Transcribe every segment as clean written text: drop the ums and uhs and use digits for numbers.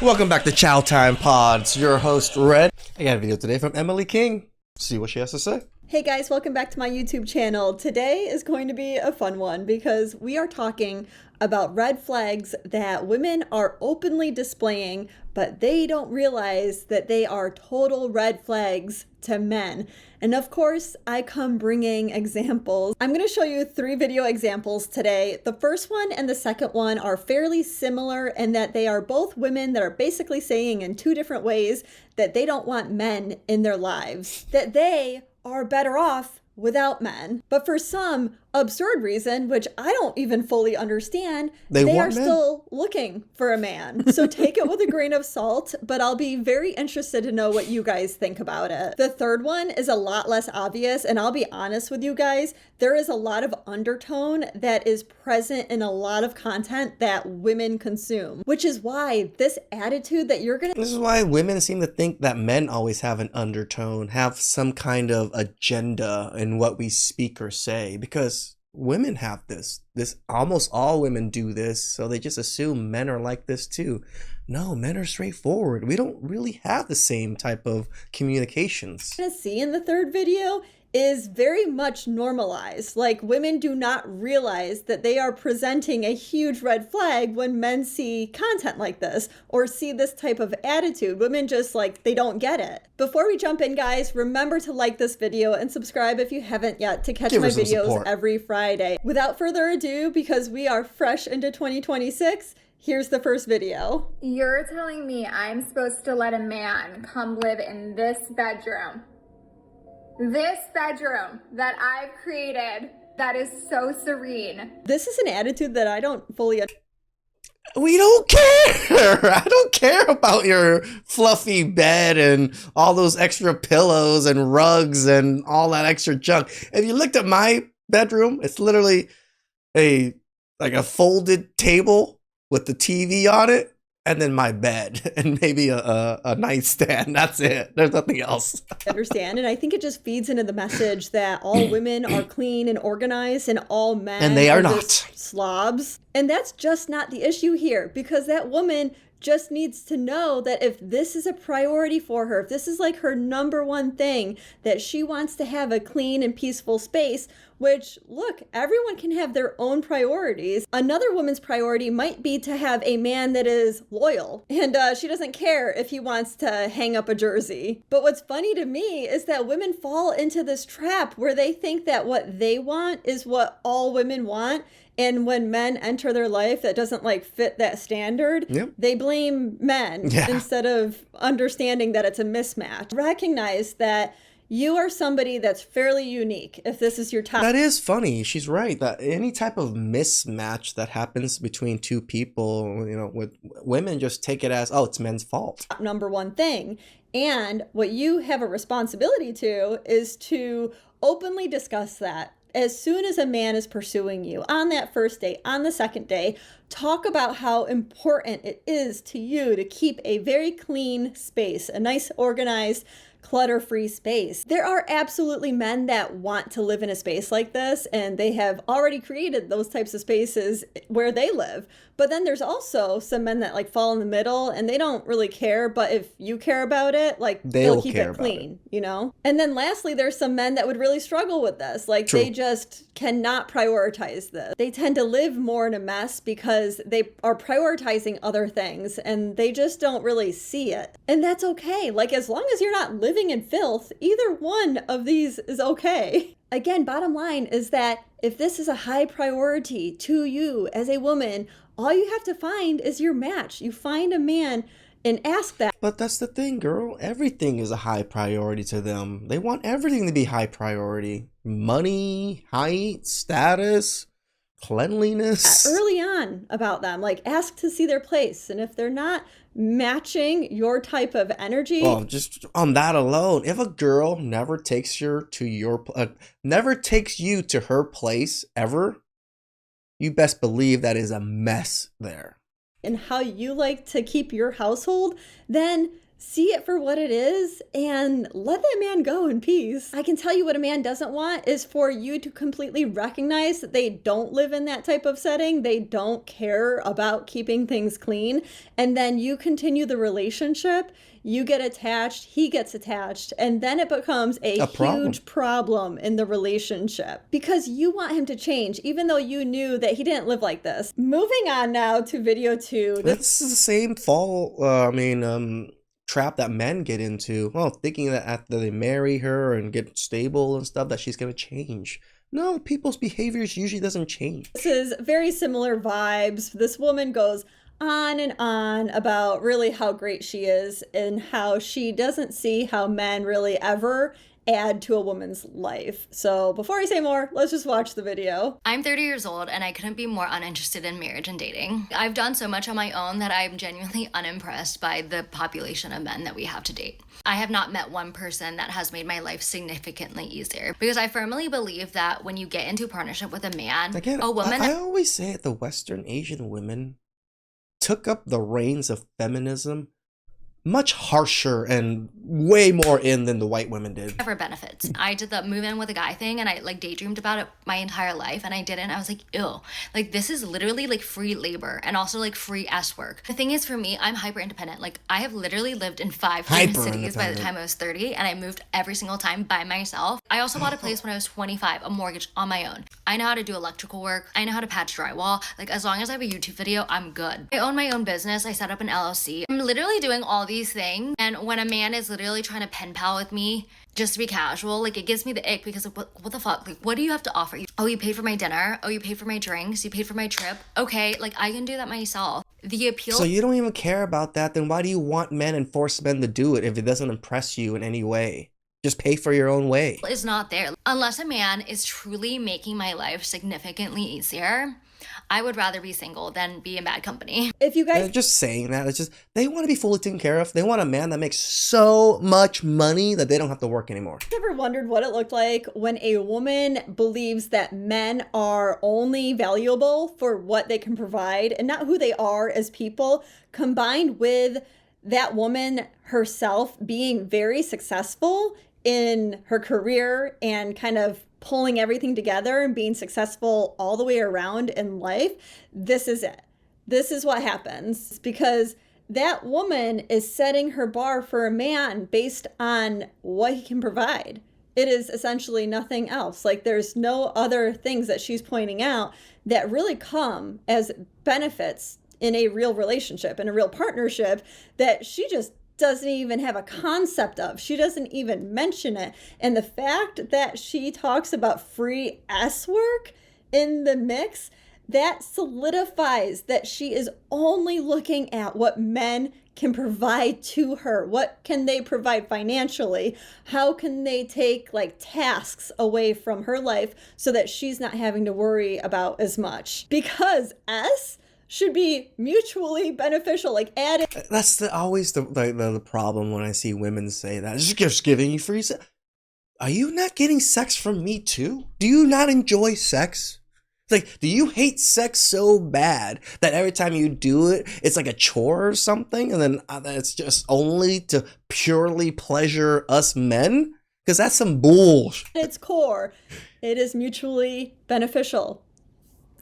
Welcome back to Chow Time Pods. Your host, Red. I got a video today from Emily King. See what she has to say. Hey guys, welcome back to my YouTube channel. Today is going to be a fun one because we are talking about red flags that women are openly displaying, but they don't realize that they are total red flags to men. And of course, I come bringing examples. I'm going to show you 3 video examples today. The first one and the second one are fairly similar in that they are both women that are basically saying in 2 different ways that they don't want men in their lives, that they are better off without men. But for some absurd reason, which I don't even fully understand, they are still looking for a man. So take it with a grain of salt, but I'll be very interested to know what you guys think about it. The third one is a lot less obvious, and I'll be honest with you guys, there is a lot of undertone that is present in a lot of content that women consume, which is why this attitude that you're gonna... This is why women seem to think that men always have an undertone, have some kind of agenda in what we speak or say, because women have this almost all women do this, so they just assume men are like this too. No, men are straightforward. We don't really have the same type of communications. What you're gonna see in the third video is very much normalized. Like, women do not realize that they are presenting a huge red flag when men see content like this or see this type of attitude. Women just they don't get it. Before we jump in, guys, remember to like this video and subscribe if you haven't yet to catch my videos every Friday. Without further ado, because we are fresh into 2026, here's the first video. You're telling me I'm supposed to let a man come live in this bedroom? This bedroom that I've created that is so serene. This is an attitude that I don't fully We don't care. I don't care about your fluffy bed and all those extra pillows and rugs and all that extra junk. If you looked at my bedroom, it's literally a folded table with the TV on it, and then my bed and maybe a nightstand. That's it. There's nothing else. Understand, and I think it just feeds into the message that all women are clean and organized and all men and they are not just slobs. And that's just not the issue here, because that woman just needs to know that if this is a priority for her, if this is her number one thing, that she wants to have a clean and peaceful space, which, look, everyone can have their own priorities. Another woman's priority might be to have a man that is loyal, and she doesn't care if he wants to hang up a jersey. But what's funny to me is that women fall into this trap where they think that what they want is what all women want. And when men enter their life that doesn't fit that standard, they blame men instead of understanding that it's a mismatch. Recognize that you are somebody that's fairly unique if this is your top. That is funny. She's right. That any type of mismatch that happens between two people, with women just take it as, oh, it's men's fault. Number one thing. And what you have a responsibility to is to openly discuss that. As soon as a man is pursuing you on that first date, on the second day, talk about how important it is to you to keep a very clean space, a nice, organized, clutter-free space. There are absolutely men that want to live in a space like this, and they have already created those types of spaces where they live. But then there's also some men that fall in the middle and they don't really care, but if you care about it, they'll keep it clean, And then lastly, there's some men that would really struggle with this. They just cannot prioritize this. They tend to live more in a mess because they are prioritizing other things and they just don't really see it. And that's okay. As long as you're not living in filth, either one of these is okay. Again, bottom line is that if this is a high priority to you as a woman, all you have to find is your match. You find a man and ask that. But that's the thing, girl. Everything is a high priority to them. They want everything to be high priority. Money, height, status, cleanliness. Early on about them, ask to see their place. And if they're not matching your type of energy. Well, just on that alone, if a girl never takes you to her place ever, you best believe that is a mess there. And how you like to keep your household, then see it for what it is and let that man go in peace. I can tell you what a man doesn't want is for you to completely recognize that they don't live in that type of setting. They don't care about keeping things clean. And then you continue the relationship. You get attached, he gets attached, and then it becomes a huge problem in the relationship because you want him to change, even though you knew that he didn't live like this. Moving on now to video 2. This is the same trap that men get into. Oh, thinking that after they marry her and get stable and stuff, that she's gonna change. No, people's behaviors usually doesn't change. This is very similar vibes. This woman goes on and on about really how great she is and how she doesn't see how men really ever add to a woman's life. So before I say more, let's just watch the video. I'm 30 years old and I couldn't be more uninterested in marriage and dating. I've done so much on my own that I'm genuinely unimpressed by the population of men that we have to date. I have not met one person that has made my life significantly easier because I firmly believe that when you get into a partnership with a man, Again, a woman... I always say it, the Western Asian women took up the reins of feminism much harsher and way more in than the white women did. Ever benefits. I did the move in with a guy thing and I like daydreamed about it my entire life and I didn't. I was like, ew, like this is literally like free labor and also like free S work. The thing is for me, I'm hyper independent. Like I have literally lived in 5 different cities by the time I was 30 and I moved every single time by myself. I also bought a place when I was 25, a mortgage on my own. I know how to do electrical work. I know how to patch drywall. Like as long as I have a YouTube video, I'm good. I own my own business. I set up an LLC. I'm literally doing all these things. And when a man is literally trying to pen pal with me just to be casual, like it gives me the ick because like, what the fuck? Like, what do you have to offer? Oh, you paid for my dinner? Oh, you paid for my drinks? You paid for my trip? Okay, like I can do that myself. The appeal. So you don't even care about that, then why do you want men and force men to do it if it doesn't impress you in any way? Just pay for your own way. Is not there. Unless a man is truly making my life significantly easier, I would rather be single than be in bad company. If you guys just saying that, it's just they want to be fully taken care of. They want a man that makes so much money that they don't have to work anymore. ever wondered what it looked like when a woman believes that men are only valuable for what they can provide and not who they are as people, combined with that woman herself being very successful in her career and kind of pulling everything together and being successful all the way around in life? This is it. This is what happens because that woman is setting her bar for a man based on what he can provide. It is essentially nothing else. Like there's no other things that she's pointing out that really come as benefits in a real relationship, in a real partnership, that she just doesn't even have a concept of. She doesn't even mention it. And the fact that she talks about free S work in the mix, that solidifies that she is only looking at what men can provide to her. What can they provide financially? How can they take like tasks away from her life so that she's not having to worry about as much? Because S should be mutually beneficial, like adding. That's always the problem when I see women say that. It's just giving you free sex. Are you not getting sex from me too? Do you not enjoy sex? Like, do you hate sex so bad that every time you do it, it's like a chore or something? And then it's just only to purely pleasure us men? Because that's some bullshit. At its core, it is mutually beneficial.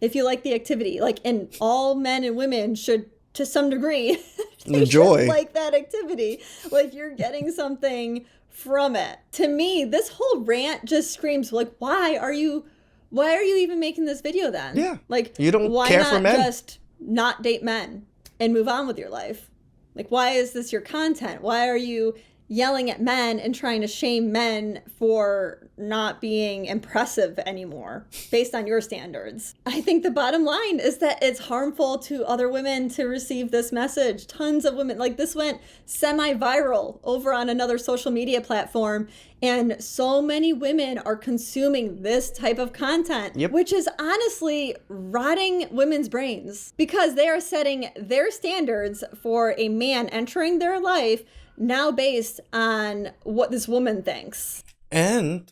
If you like the activity, like, and all men and women should, to some degree, enjoy like that activity. Like you're getting something from it. To me, this whole rant just screams like, why are you even making this video then? Yeah. Like, you don't why care not for men? Just not date men and move on with your life? Like, why is this your content? Why are you yelling at men and trying to shame men for not being impressive anymore based on your standards? I think the bottom line is that it's harmful to other women to receive this message. Tons of women, like this went semi-viral over on another social media platform, and so many women are consuming this type of content, which is honestly rotting women's brains because they are setting their standards for a man entering their life now based on what this woman thinks. And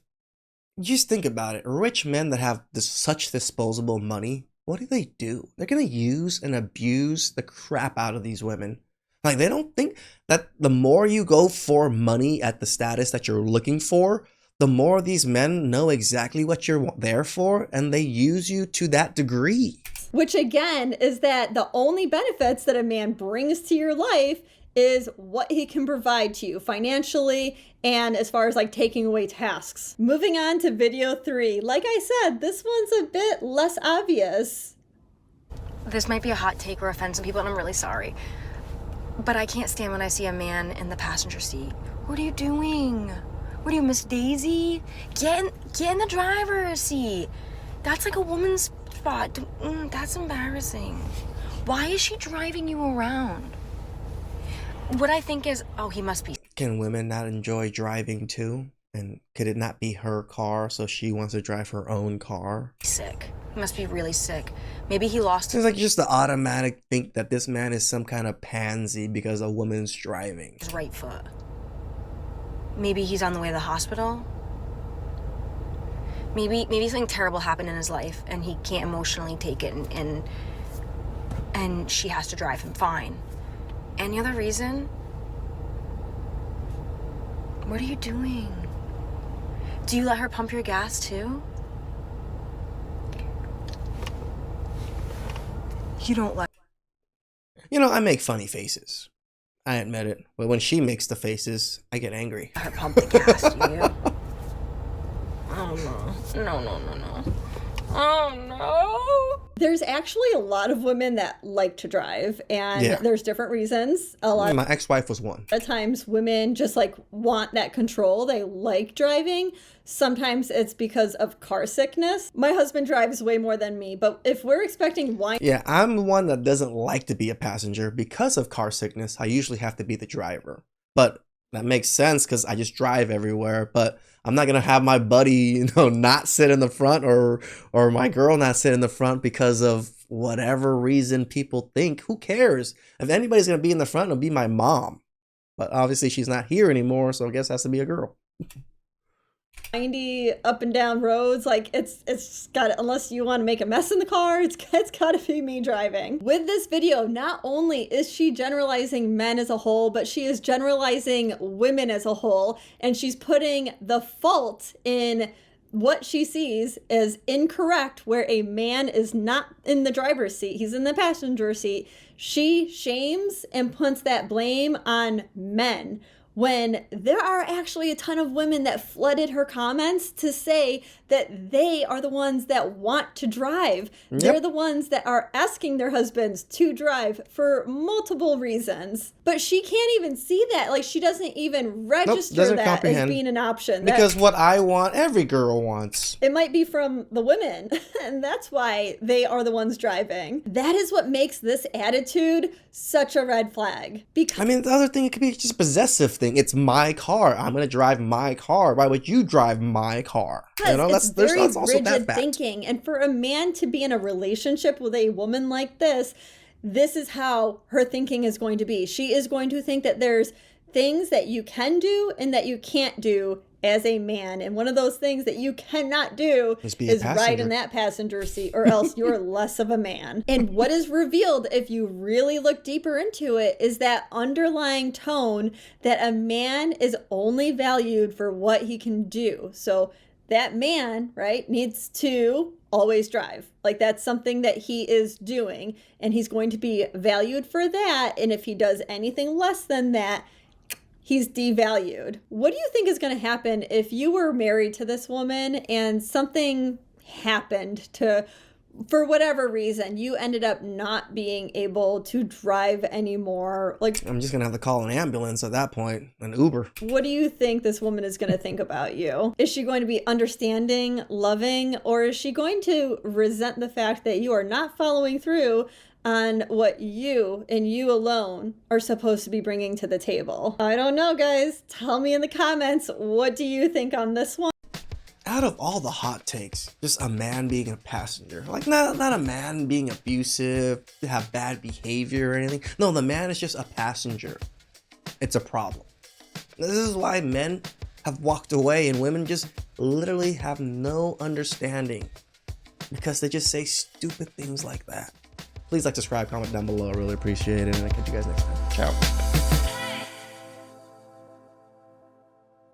just think about it. Rich men that have such disposable money, what do? They're going to use and abuse the crap out of these women Like, they don't think that the more you go for money at the status that you're looking for, the more these men know exactly what you're there for, and they use you to that degree. Which again is that the only benefits that a man brings to your life is what he can provide to you financially and as far as like taking away tasks. Moving on to video 3. Like I said, this one's a bit less obvious. This might be a hot take or offend some people, and I'm really sorry. But I can't stand when I see a man in the passenger seat. What are you doing? What are you, Miss Daisy? Get in the driver's seat. That's like a woman's spot. That's embarrassing. Why is she driving you around? What I think is, oh, he must be. Can women not enjoy driving too? And could it not be her car, so she wants to drive her own car? Sick. He must be really sick. Maybe he lost. It's like just the automatic think that this man is some kind of pansy because a woman's driving. His right foot. Maybe he's on the way to the hospital. Maybe something terrible happened in his life and he can't emotionally take it, and she has to drive him. Fine. Any other reason? What are you doing? Do you let her pump your gas too? You don't let. You know, I make funny faces. I admit it. But when she makes the faces, I get angry. Her pump the gas, do you? Oh no. No. Oh no. There's actually a lot of women that like to drive, and there's different reasons. A lot My ex-wife was one. of times women just like want that control. They like driving. Sometimes it's because of car sickness. My husband drives way more than me, but if we're expecting wine. Yeah, I'm the one that doesn't like to be a passenger because of car sickness. I usually have to be the driver. But that makes sense because I just drive everywhere. But I'm not gonna have my buddy, not sit in the front or my girl not sit in the front because of whatever reason people think. Who cares? If anybody's gonna be in the front, it'll be my mom. But obviously she's not here anymore, so I guess it has to be a girl. 90 up and down roads, like it's got, unless you want to make a mess in the car, it's got to be me driving. With this video, not only is she generalizing men as a whole, but she is generalizing women as a whole, and she's putting the fault in what she sees as incorrect, where a man is not in the driver's seat, he's in the passenger seat. She shames and puts that blame on men, when there are actually a ton of women that flooded her comments to say that they are the ones that want to drive. Yep. They're the ones that are asking their husbands to drive for multiple reasons. But she can't even see that. Like, she doesn't even register that as being an option. Because what I want, every girl wants. It might be from the women, and that's why they are the ones driving. That is what makes this attitude such a red flag. Because I mean, the other thing, it could be just possessive thing. It's my car. I'm going to drive my car. Why would you drive my car? It's very rigid thinking. And for a man to be in a relationship with a woman like this is how her thinking is going to be. She is going to think that there's things that you can do and that you can't do as a man. And one of those things that you cannot do is ride in that passenger seat, or else you're less of a man. And what is revealed, if you really look deeper into it, is that underlying tone that a man is only valued for what he can do. So that man, right, needs to always drive. Like, that's something that he is doing, and he's going to be valued for that. And if he does anything less than that, he's devalued. What do you think is going to happen if you were married to this woman and something happened to, for whatever reason, you ended up not being able to drive anymore? Like, I'm just going to have to call an ambulance at that point, an Uber. What do you think this woman is going to think about you? Is she going to be understanding, loving, or is she going to resent the fact that you are not following through on what you and you alone are supposed to be bringing to the table? I don't know, guys. Tell me in the comments, what do you think on this one? Out of all the hot takes, just a man being a passenger. Like, not a man being abusive, to have bad behavior or anything. No, the man is just a passenger. It's a problem. This is why men have walked away and women just literally have no understanding, because they just say stupid things like that. Please like, subscribe, comment down below. I really appreciate it. And I'll catch you guys next time. Ciao.